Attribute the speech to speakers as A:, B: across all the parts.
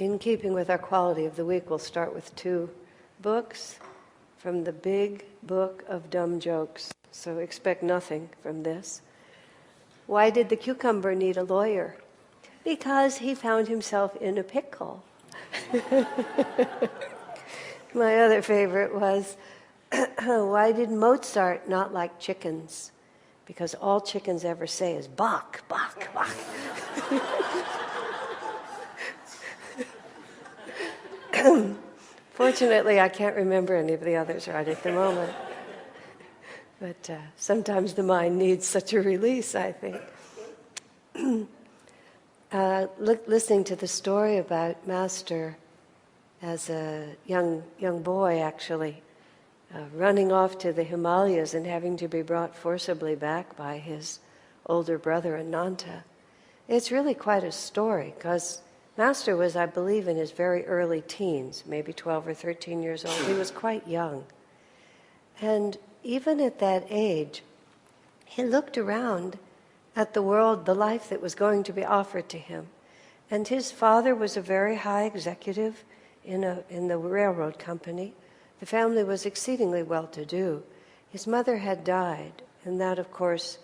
A: In keeping with our quality of the week, we'll start with 2 books from the big book of dumb jokes. So expect nothing from this. Why did the cucumber need a lawyer? Because he found himself in a pickle. My other favorite was, why did Mozart not like chickens? Because all chickens ever say is bok, bok, bok. Fortunately, I can't remember any of the others right at the moment. But sometimes the mind needs such a release, I think. Listening to the story about Master as a young boy, actually, running off to the Himalayas and having to be brought forcibly back by his older brother Ananda. It's really quite a story, because Master was, I believe, in his very early teens, maybe 12 or 13 years old. He was quite young. And even at that age, he looked around at the world, the life that was going to be offered to him. And his father was a very high executive in the railroad company. The family was exceedingly well-to-do. His mother had died, and that, of course,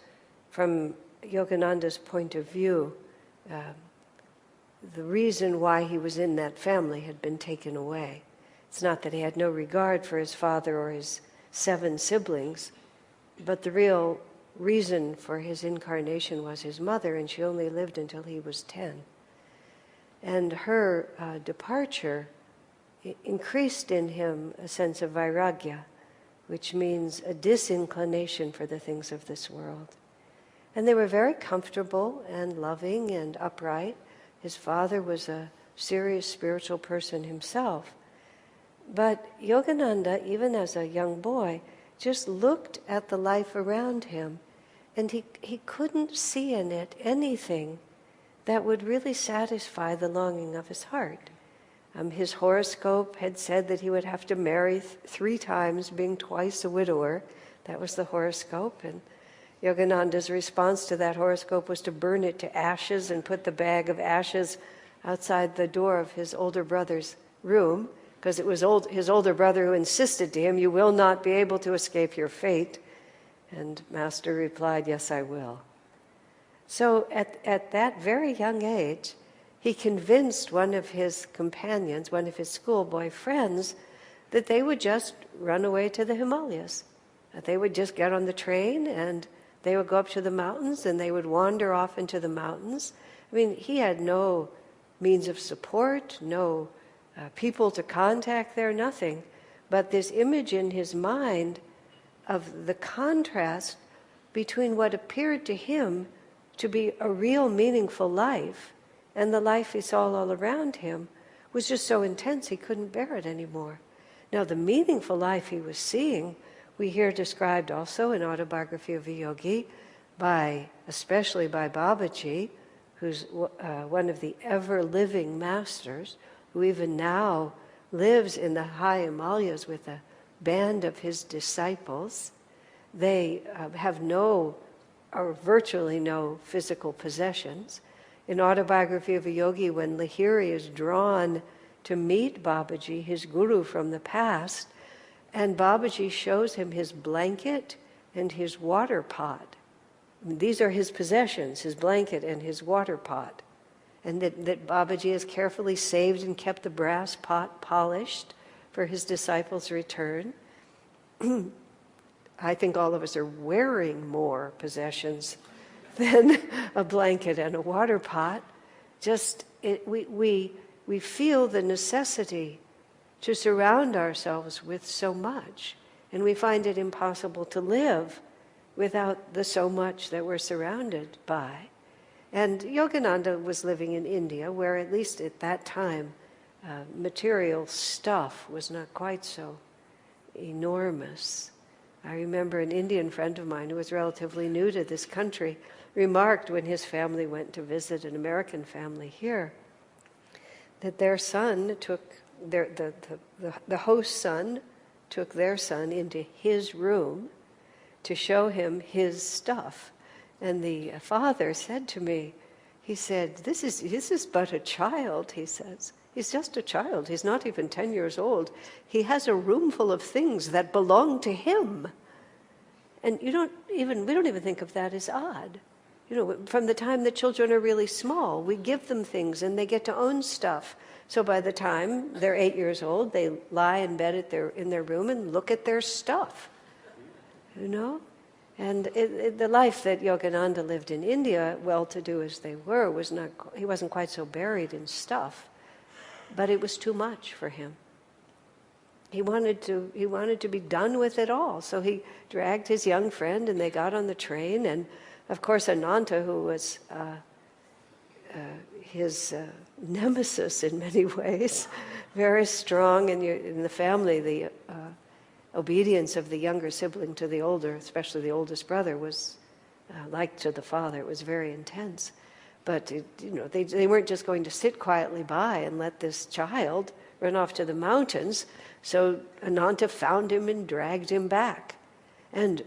A: from Yogananda's point of view, the reason why he was in that family had been taken away. It's not that he had no regard for his father or his 7 siblings, but the real reason for his incarnation was his mother, and she only lived until he was 10. And her departure increased in him a sense of vairagya, which means a disinclination for the things of this world. And they were very comfortable and loving and upright. His father was a serious spiritual person himself. But Yogananda, even as a young boy, just looked at the life around him, and he couldn't see in it anything that would really satisfy the longing of his heart. His horoscope had said that he would have to marry 3 times, being twice a widower. That was the horoscope, and Yogananda's response to that horoscope was to burn it to ashes and put the bag of ashes outside the door of his older brother's room, because it was his older brother who insisted to him, "You will not be able to escape your fate." And Master replied, "Yes, I will." So at that very young age, he convinced one of his companions, one of his schoolboy friends, that they would just run away to the Himalayas. That they would just get on the train and they would go up to the mountains and they would wander off into the mountains. I mean, he had no means of support, no people to contact there, nothing. But this image in his mind of the contrast between what appeared to him to be a real meaningful life and the life he saw all around him was just so intense he couldn't bear it anymore. Now, the meaningful life he was seeing, we hear described also in Autobiography of a Yogi, especially by Babaji, who's one of the ever-living masters, who even now lives in the high Himalayas with a band of his disciples. They have no, or virtually no, physical possessions. In Autobiography of a Yogi, when Lahiri is drawn to meet Babaji, his guru from the past, and Babaji shows him his blanket and his water pot. These are his possessions, his blanket and his water pot. And that Babaji has carefully saved and kept the brass pot polished for his disciples' return. I think all of us are wearing more possessions than a blanket and a water pot. We feel the necessity to surround ourselves with so much, and we find it impossible to live without the so much that we're surrounded by. And Yogananda was living in India, where at least at that time, material stuff was not quite so enormous. I remember an Indian friend of mine who was relatively new to this country remarked when his family went to visit an American family here that their son took the host's son took their son into his room to show him his stuff. And the father said to me, he said, this is but a child, he says. He's just a child. He's not even 10 years old. He has a room full of things that belong to him. And we don't even think of that as odd. From the time the children are really small, we give them things and they get to own stuff. So by the time they're 8 years old, they lie in bed in their room and look at their stuff. And the life that Yogananda lived in India, well-to-do as they were, he wasn't quite so buried in stuff, but it was too much for him. He wanted to be done with it all. So he dragged his young friend, and they got on the train. And of course, Ananta, who was his nemesis in many ways, very strong in the family, the obedience of the younger sibling to the older, especially the oldest brother, was like to the father. It was very intense. But they weren't just going to sit quietly by and let this child run off to the mountains. So Ananta found him and dragged him back. And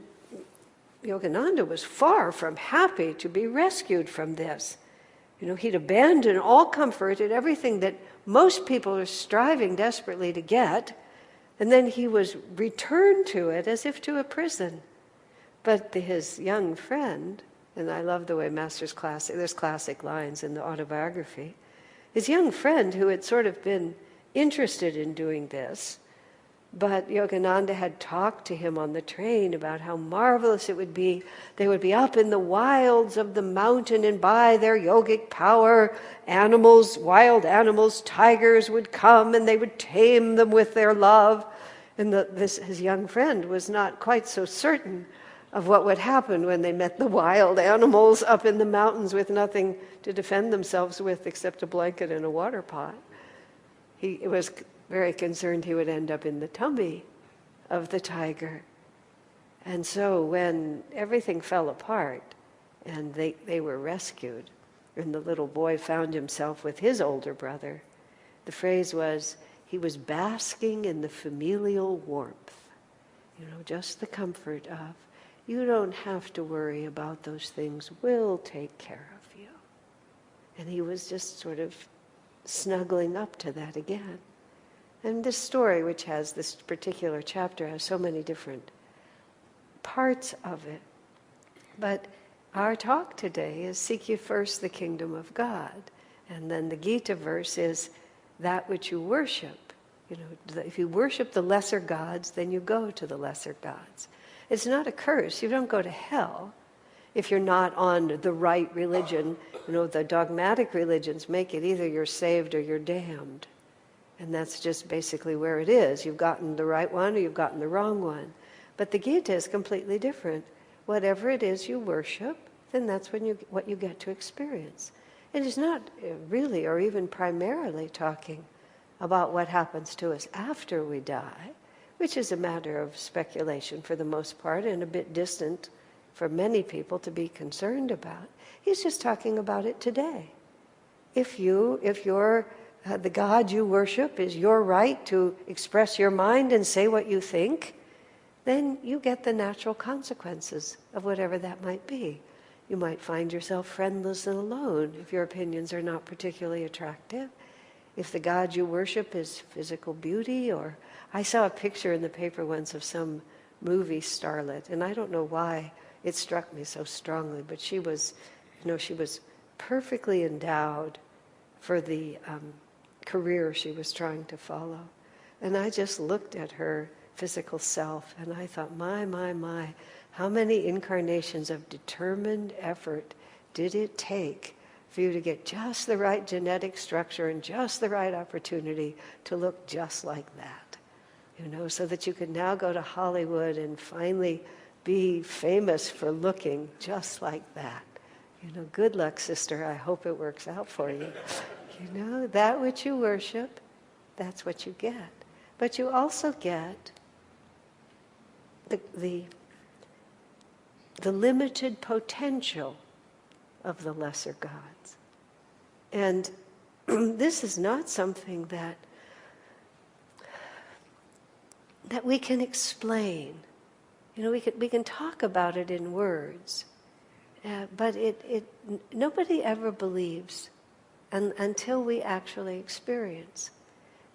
A: Yogananda was far from happy to be rescued from this. He'd abandoned all comfort and everything that most people are striving desperately to get, and then he was returned to it as if to a prison. But his young friend, and I love the way there's classic lines in the autobiography, his young friend who had sort of been interested in doing this, but Yogananda had talked to him on the train about how marvelous it would be. They would be up in the wilds of the mountain, and by their yogic power, wild animals, tigers would come, and they would tame them with their love. And his young friend was not quite so certain of what would happen when they met the wild animals up in the mountains with nothing to defend themselves with except a blanket and a water pot. He was very concerned he would end up in the tummy of the tiger. And so when everything fell apart and they were rescued, and the little boy found himself with his older brother, the phrase was, he was basking in the familial warmth. Just the comfort of, you don't have to worry about those things, we'll take care of you. And he was just sort of snuggling up to that again. And this story, which has this particular chapter, has so many different parts of it. But our talk today is seek ye first the kingdom of God. And then the Gita verse is that which you worship. If you worship the lesser gods, then you go to the lesser gods. It's not a curse. You don't go to hell if you're not on the right religion. The dogmatic religions make it either you're saved or you're damned. And that's just basically where it is. You've gotten the right one or you've gotten the wrong one. But the Gita is completely different. Whatever it is you worship, then that's what you get to experience. It is not really or even primarily talking about what happens to us after we die, which is a matter of speculation for the most part and a bit distant for many people to be concerned about. He's just talking about it today. If the God you worship is your right to express your mind and say what you think, then you get the natural consequences of whatever that might be. You might find yourself friendless and alone if your opinions are not particularly attractive. If the God you worship is physical beauty, or I saw a picture in the paper once of some movie starlet, and I don't know why it struck me so strongly, but she was perfectly endowed for the career she was trying to follow. And I just looked at her physical self and I thought, my, how many incarnations of determined effort did it take for you to get just the right genetic structure and just the right opportunity to look just like that, so that you could now go to Hollywood and finally be famous for looking just like that. Good luck, sister. I hope it works out for you. That which you worship, that's what you get. But you also get the limited potential of the lesser gods. And this is not something that we can explain. We can talk about it in words, but nobody ever believes until we actually experience.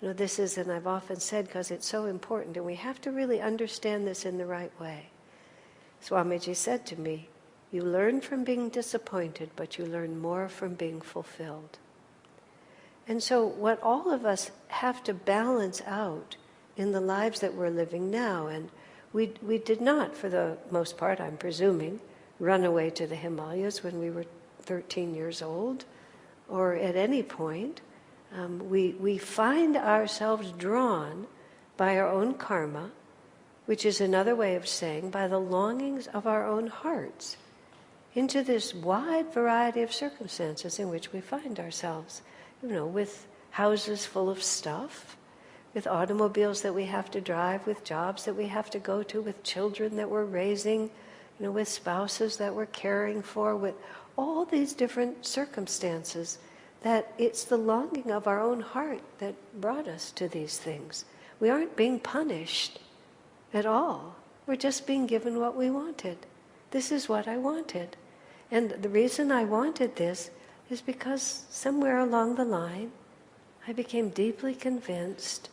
A: This is, and I've often said because it's so important, and we have to really understand this in the right way. Swamiji said to me, you learn from being disappointed, but you learn more from being fulfilled. And so what all of us have to balance out in the lives that we're living now, and we did not, for the most part, I'm presuming, run away to the Himalayas when we were 13 years old, or at any point. We find ourselves drawn by our own karma, which is another way of saying by the longings of our own hearts, into this wide variety of circumstances in which we find ourselves, with houses full of stuff, with automobiles that we have to drive, with jobs that we have to go to, with children that we're raising, with spouses that we're caring for, with all these different circumstances, that it's the longing of our own heart that brought us to these things. We aren't being punished at all. We're just being given what we wanted. This is what I wanted. And the reason I wanted this is because somewhere along the line, I became deeply convinced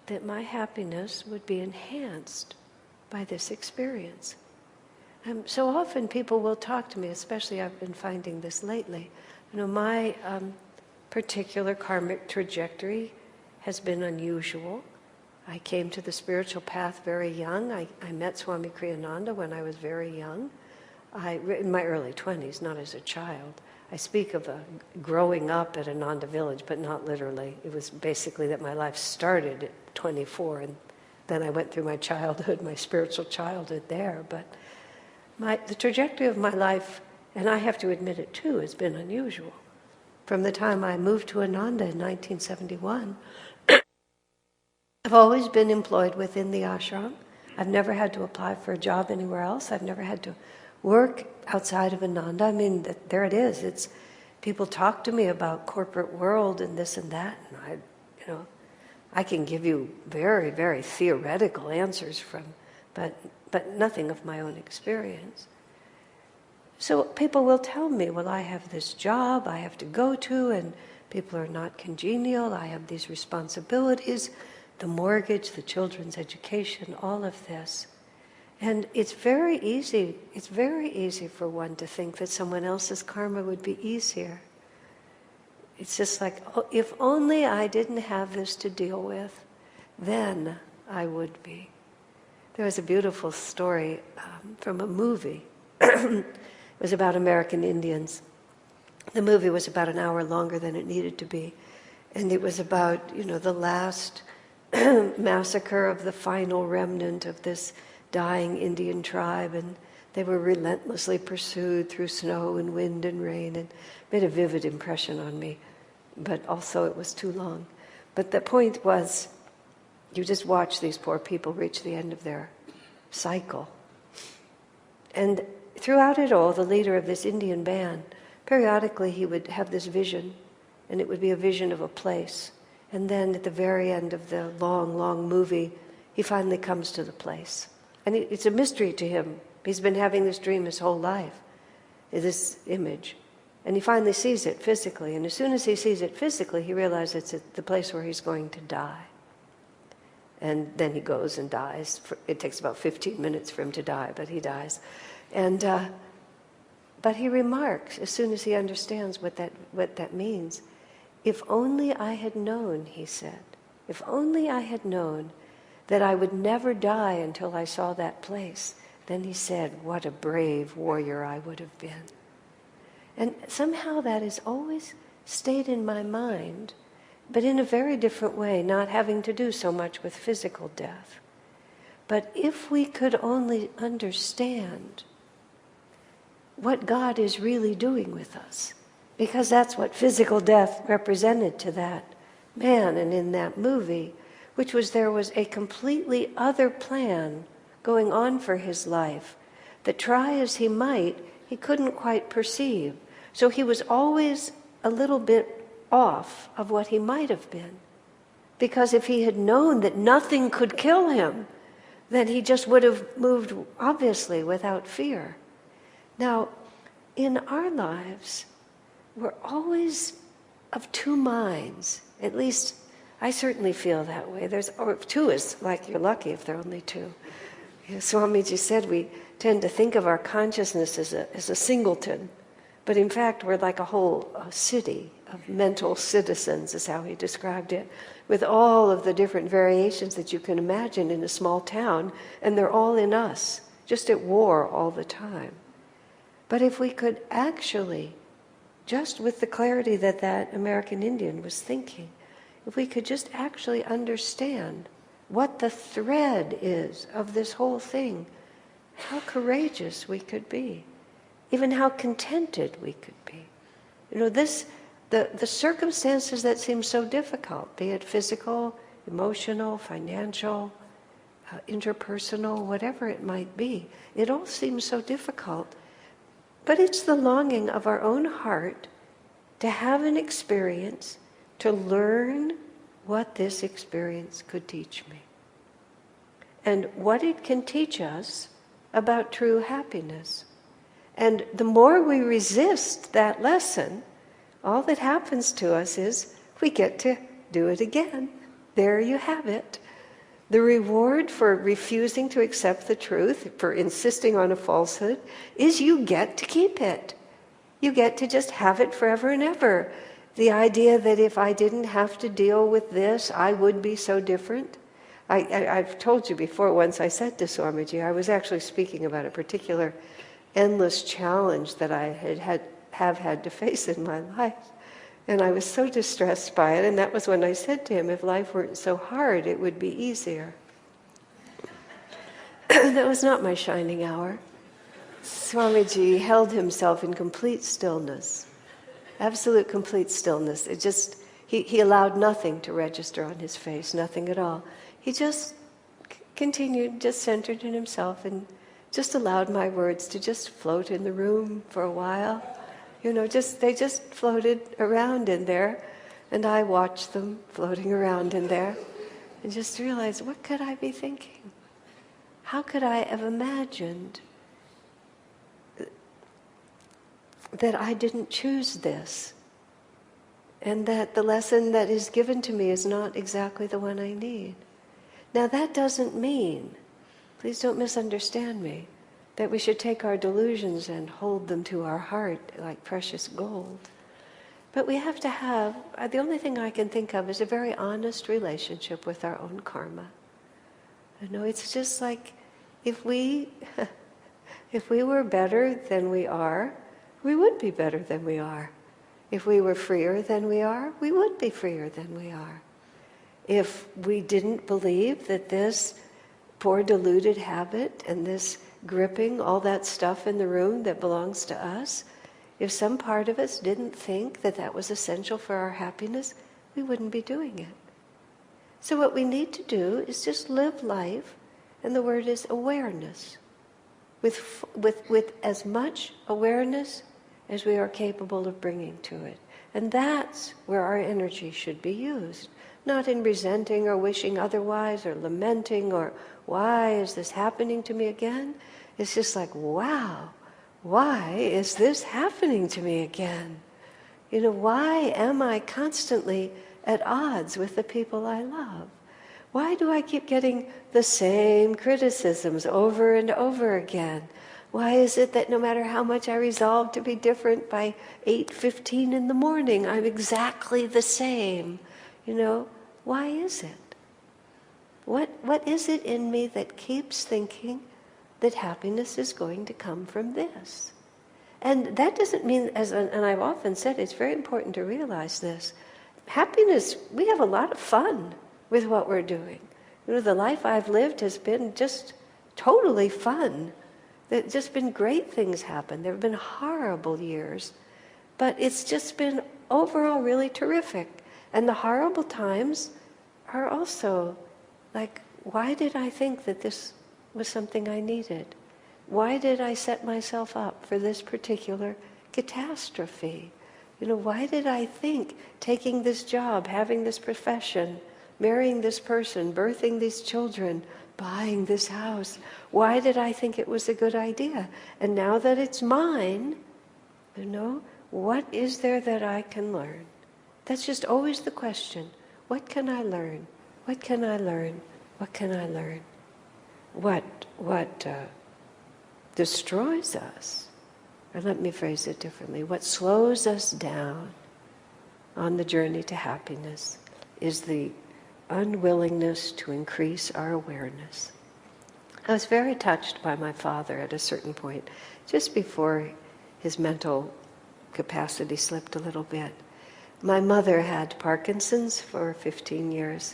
A: that my happiness would be enhanced by this experience. So often people will talk to me, especially I've been finding this lately. My particular karmic trajectory has been unusual. I came to the spiritual path very young. I met Swami Kriyananda when I was very young, in my early 20s, not as a child. I speak of growing up at Ananda village, but not literally. It was basically that my life started at 24, and then I went through my childhood, my spiritual childhood there. But the trajectory of my life, and I have to admit it too, has been unusual. From the time I moved to Ananda in 1971, I've always been employed within the ashram. I've never had to apply for a job anywhere else. I've never had to work outside of Ananda. I mean, there it is. It's people talk to me about corporate world and this and that, and I can give you very, very theoretical answers but nothing of my own experience. So people will tell me, well, I have this job I have to go to, and people are not congenial. I have these responsibilities, the mortgage, the children's education, all of this. And it's very easy for one to think that someone else's karma would be easier. It's just like, oh, if only I didn't have this to deal with, then I would be. There was a beautiful story from a movie. It was about American Indians. The movie was about an hour longer than it needed to be. And it was about, the last massacre of the final remnant of this dying Indian tribe, and they were relentlessly pursued through snow and wind and rain, and made a vivid impression on me. But also it was too long. But the point was, you just watch these poor people reach the end of their cycle. And throughout it all, the leader of this Indian band, periodically he would have this vision, and it would be a vision of a place. And then at the very end of the long, long movie, he finally comes to the place. And it's a mystery to him. He's been having this dream his whole life, this image. And he finally sees it physically. And as soon as he sees it physically, he realizes it's the place where he's going to die. And then he goes and dies. It takes about 15 minutes for him to die, but he dies. And but he remarks, as soon as he understands what that means, if only I had known, he said, if only I had known that I would never die until I saw that place, then he said, what a brave warrior I would have been. And somehow that has always stayed in my mind, but in a very different way, not having to do so much with physical death. But if we could only understand what God is really doing with us, because that's what physical death represented to that man and in that movie, which was there was a completely other plan going on for his life that, try as he might, he couldn't quite perceive. So he was always a little bit off of what he might have been. Because if he had known that nothing could kill him, then he just would have moved, obviously, without fear. Now, in our lives, we're always of two minds. At least I certainly feel that way. Or two is like you're lucky if there are only two. Swamiji said we tend to think of our consciousness as a singleton, but in fact we're like a whole city of mental citizens, is how he described it, with all of the different variations that you can imagine in a small town, and they're all in us, just at war all the time. But if we could actually, just with the clarity that that American Indian was thinking, if we could just actually understand what the thread is of this whole thing, how courageous we could be, even how contented we could be. The circumstances that seem so difficult, be it physical, emotional, financial, interpersonal, whatever it might be, it all seems so difficult. But it's the longing of our own heart to have an experience, to learn what this experience could teach me, and what it can teach us about true happiness. And the more we resist that lesson, all that happens to us is we get to do it again. There you have it. The reward for refusing to accept the truth, for insisting on a falsehood, is you get to keep it. You get to just have it forever and ever. The idea that if I didn't have to deal with this, I would be so different. I've told you before, once I said to Swamiji, I was actually speaking about a particular endless challenge that I have had to face in my life. And I was so distressed by it, and that was when I said to him, if life weren't so hard, it would be easier. That was not my shining hour. Swamiji held himself in complete stillness, absolute complete stillness. He allowed nothing to register on his face, nothing at all. He just continued, just centered in himself, and just allowed my words to just float in the room for a while. They just floated around in there, and I watched them floating around in there, and just realized, what could I be thinking? How could I have imagined that I didn't choose this, and that the lesson that is given to me is not exactly the one I need? Now that doesn't mean, please don't misunderstand me, that we should take our delusions and hold them to our heart like precious gold. But we have to have, the only thing I can think of is a very honest relationship with our own karma. It's just like if we were better than we are, we would be better than we are. If we were freer than we are, we would be freer than we are. If we didn't believe that this poor deluded habit and this gripping, all that stuff in the room that belongs to us, if some part of us didn't think that that was essential for our happiness, we wouldn't be doing it. So what we need to do is just live life, and the word is awareness, with as much awareness as we are capable of bringing to it. And that's where our energy should be used, not in resenting or wishing otherwise or lamenting or why is this happening to me again? It's just like, wow, why is this happening to me again? Why am I constantly at odds with the people I love? Why do I keep getting the same criticisms over and over again? Why is it that no matter how much I resolve to be different, by 8:15 in the morning, I'm exactly the same? Why is it? What is it in me that keeps thinking that happiness is going to come from this? And that doesn't mean, and I've often said, it's very important to realize this. Happiness, we have a lot of fun with what we're doing. The life I've lived has been just totally fun. There's just been great things happen. There have been horrible years, but it's just been overall really terrific. And the horrible times are also like, why did I think that this was something I needed? Why did I set myself up for this particular catastrophe? Why did I think taking this job, having this profession, marrying this person, birthing these children, buying this house, why did I think it was a good idea? And now that it's mine, what is there that I can learn That's just always the question. What can I learn? What can I learn? What can I learn? What destroys us, or let me phrase it differently, what slows us down on the journey to happiness is the unwillingness to increase our awareness. I was very touched by my father at a certain point, just before his mental capacity slipped a little bit. My mother had Parkinson's for 15 years,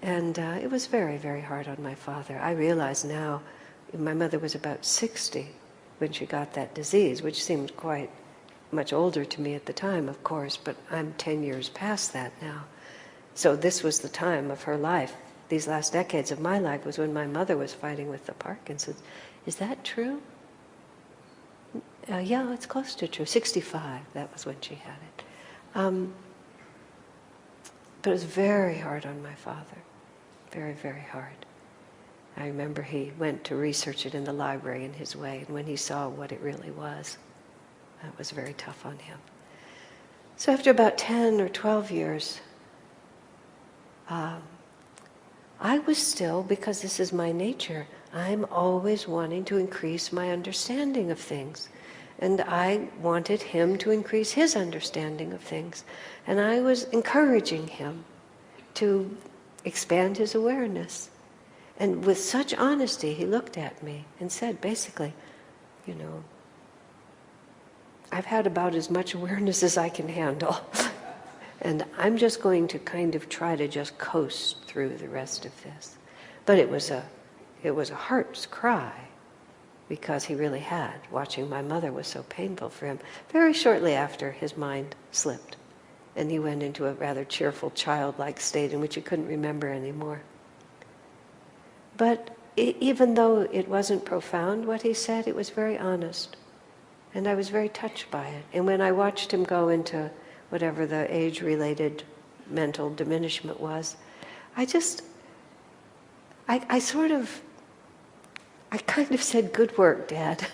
A: and it was very, very hard on my father. I realize now, my mother was about 60 when she got that disease, which seemed quite much older to me at the time, of course, but I'm 10 years past that now. So this was the time of her life. These last decades of my life was when my mother was fighting with the Parkinson's. Is that true? Yeah, it's close to true. 65, that was when she had it. But it was very hard on my father. Very, very hard. I remember he went to research it in the library in his way, and when he saw what it really was, that was very tough on him. So after about 10 or 12 years, I was still, because this is my nature, I'm always wanting to increase my understanding of things. And I wanted him to increase his understanding of things. And I was encouraging him to expand his awareness. And with such honesty, he looked at me and said, basically, you know, I've had about as much awareness as I can handle. And I'm just going to kind of try to just coast through the rest of this. But it was a heart's cry, because he really had. Watching my mother was so painful for him. Very shortly after, his mind slipped, and he went into a rather cheerful, childlike state in which he couldn't remember anymore. But even though it wasn't profound, what he said, it was very honest. And I was very touched by it. And when I watched him go into whatever the age-related mental diminishment was, I kind of said, good work, Dad.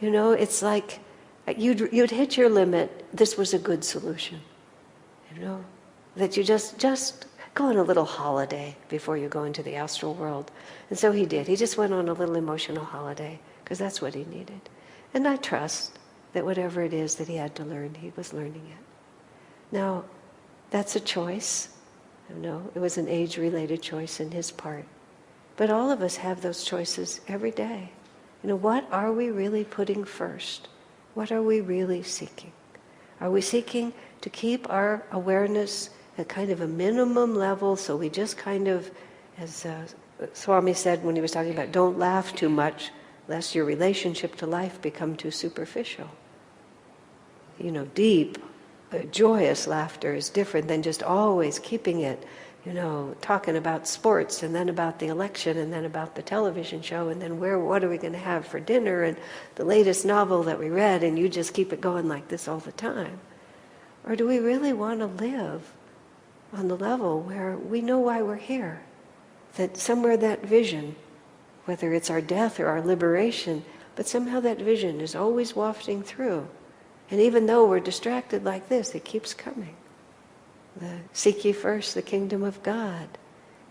A: You know, it's like you'd hit your limit. This was a good solution. You know, that you just go on a little holiday before you go into the astral world. And so he did. He just went on a little emotional holiday, because that's what he needed. And I trust that whatever it is that he had to learn, he was learning it. Now, that's a choice. You know, it was an age-related choice in his part. But all of us have those choices every day. You know, what are we really putting first? What are we really seeking? Are we seeking to keep our awareness at kind of a minimum level, so we just kind of, as Swami said when he was talking about don't laugh too much, lest your relationship to life become too superficial. You know, deep, joyous laughter is different than just always keeping it, you know, talking about sports, and then about the election, and then about the television show, and then what are we going to have for dinner, and the latest novel that we read, and you just keep it going like this all the time. Or do we really want to live on the level where we know why we're here? That somewhere that vision, whether it's our death or our liberation, but somehow that vision is always wafting through. And even though we're distracted like this, it keeps coming. Seek ye first the kingdom of God.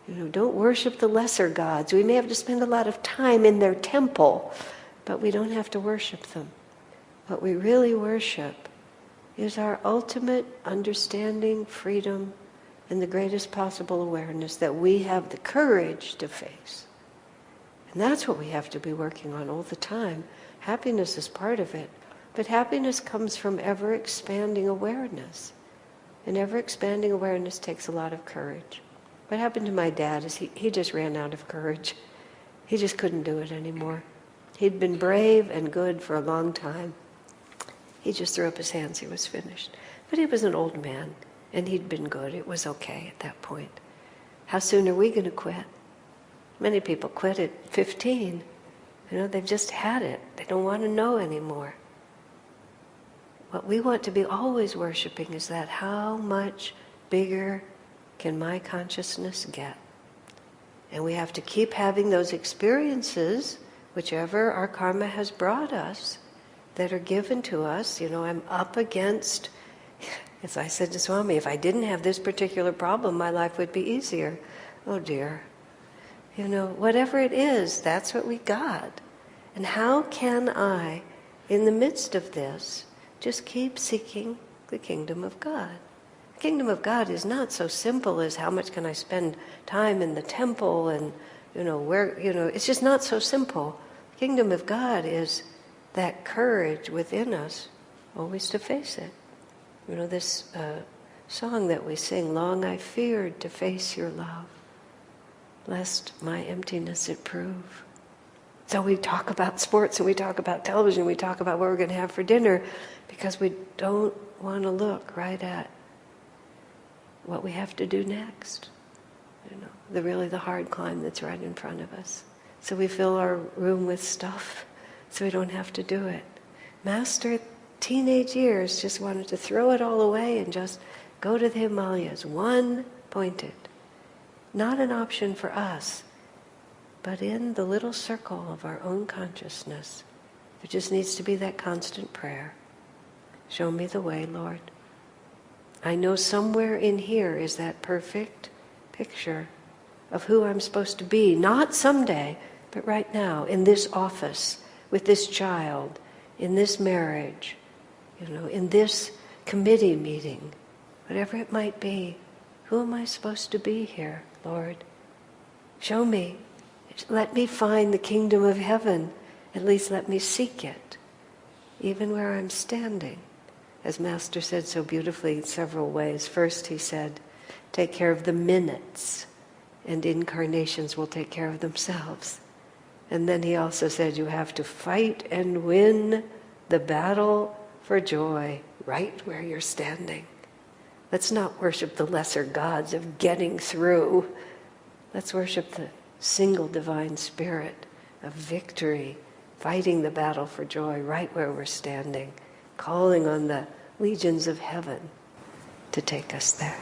A: You know, don't worship the lesser gods. We may have to spend a lot of time in their temple, but we don't have to worship them. What we really worship is our ultimate understanding, freedom, and the greatest possible awareness that we have the courage to face. And that's what we have to be working on all the time. Happiness is part of it, but happiness comes from ever-expanding awareness. And ever-expanding awareness takes a lot of courage. What happened to my dad is he just ran out of courage. He just couldn't do it anymore. He'd been brave and good for a long time. He just threw up his hands, he was finished. But he was an old man, and he'd been good. It was okay at that point. How soon are we going to quit? Many people quit at 15. You know, they've just had it. They don't want to know anymore. What we want to be always worshiping is that how much bigger can my consciousness get? And we have to keep having those experiences, whichever our karma has brought us, that are given to us. You know, I'm up against As I said to Swami, if I didn't have this particular problem, my life would be easier. Oh dear. Whatever it is, that's what we got. And how can I, in the midst of this, just keep seeking the kingdom of God? The kingdom of God is not so simple as how much can I spend time in the temple and, it's just not so simple. The kingdom of God is that courage within us always to face it. This song that we sing, long I feared to face your love, lest my emptiness it prove. So we talk about sports and we talk about television, we talk about what we're going to have for dinner because we don't want to look right at what we have to do next. The hard climb that's right in front of us. So we fill our room with stuff so we don't have to do it. Master, teenage years, just wanted to throw it all away and just go to the Himalayas, one-pointed. Not an option for us, but in the little circle of our own consciousness, there just needs to be that constant prayer. Show me the way, Lord. I know somewhere in here is that perfect picture of who I'm supposed to be, not someday, but right now, in this office, with this child, in this marriage, in this committee meeting, whatever it might be. Who am I supposed to be here, Lord? Show me. Let me find the kingdom of heaven. At least let me seek it, even where I'm standing. As Master said so beautifully in several ways. First he said, take care of the minutes, and incarnations will take care of themselves. And then he also said, you have to fight and win the battle for joy right where you're standing. Let's not worship the lesser gods of getting through. Let's worship the single divine spirit of victory, fighting the battle for joy right where we're standing, calling on the legions of heaven to take us there.